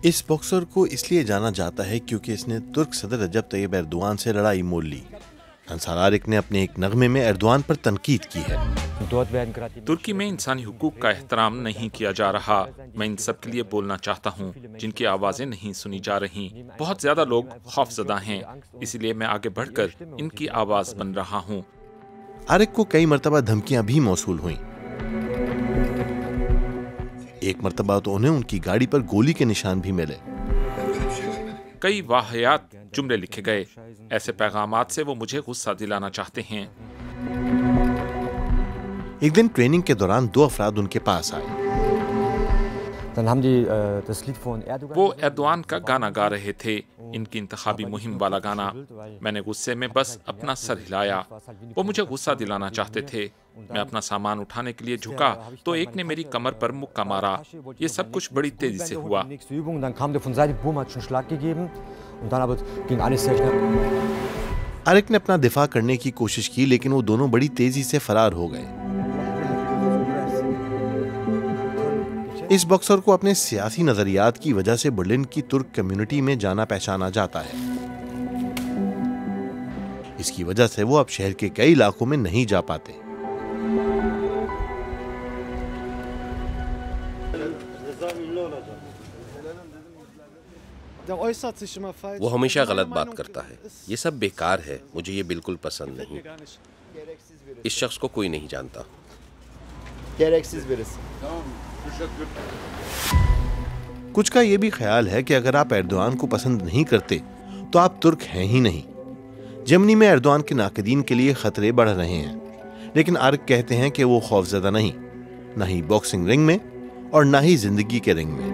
इस बॉक्सर को इसलिए जाना जाता है क्योंकि इसने तुर्क सदर रजब तैयब एर्दोआन से लड़ाई मोल ली। अंसार आरिक ने अपने एक नगमे में एर्दोआन पर तनकीद की है। तुर्की में इंसानी हुकूक का एहतराम नहीं किया जा रहा। मैं इन सब के लिए बोलना चाहता हूँ जिनकी आवाज़ें नहीं सुनी जा रही। बहुत ज़्यादा लोग खौफजदा हैं, इसलिए मैं आगे बढ़कर इनकी आवाज़ बन रहा हूँ। आरिक को कई मरतबा धमकियां भी मौसूल हुईं। एक मरतबा तो उन्हें उनकी गाड़ी पर गोली के निशान भी मिले। कई वाहियात जुमले लिखे गए। ऐसे पैगामात से वो मुझे गुस्सा दिलाना चाहते हैं। एक दिन ट्रेनिंग के दौरान 2 अफराद उनके पास आए। वो एर्दोआन का गाना गा रहे थे, इनकी इंतखाबी मुहिम वाला गाना। मैंने गुस्से में बस अपना सर हिलाया। वो मुझे गुस्सा दिलाना चाहते थे। मैं अपना सामान उठाने के लिए झुका तो एक ने मेरी कमर पर मुक्का मारा। ये सब कुछ बड़ी तेजी से हुआ। आरिक ने अपना दिफा करने की कोशिश की, लेकिन वो दोनों बड़ी तेजी से फरार हो गए। इस बॉक्सर को अपने सियासी नजरियात की वजह से बर्लिन की तुर्क कम्युनिटी में जाना पहचाना जाता है। इसकी वजह से वो अब शहर के कई इलाकों में नहीं जा पाते। वो हमेशा गलत बात करता है। ये सब बेकार है, मुझे ये बिल्कुल पसंद नहीं। इस शख्स को कोई नहीं जानता। कुछ का ये भी ख्याल है कि अगर आप एर्दोआन को पसंद नहीं करते तो आप तुर्क हैं ही नहीं। जर्मनी में एर्दोआन के नाकदीन के लिए खतरे बढ़ रहे हैं, लेकिन आरिक कहते हैं कि वो खौफजदा नहीं, ना ही बॉक्सिंग रिंग में और ना ही जिंदगी के रिंग में।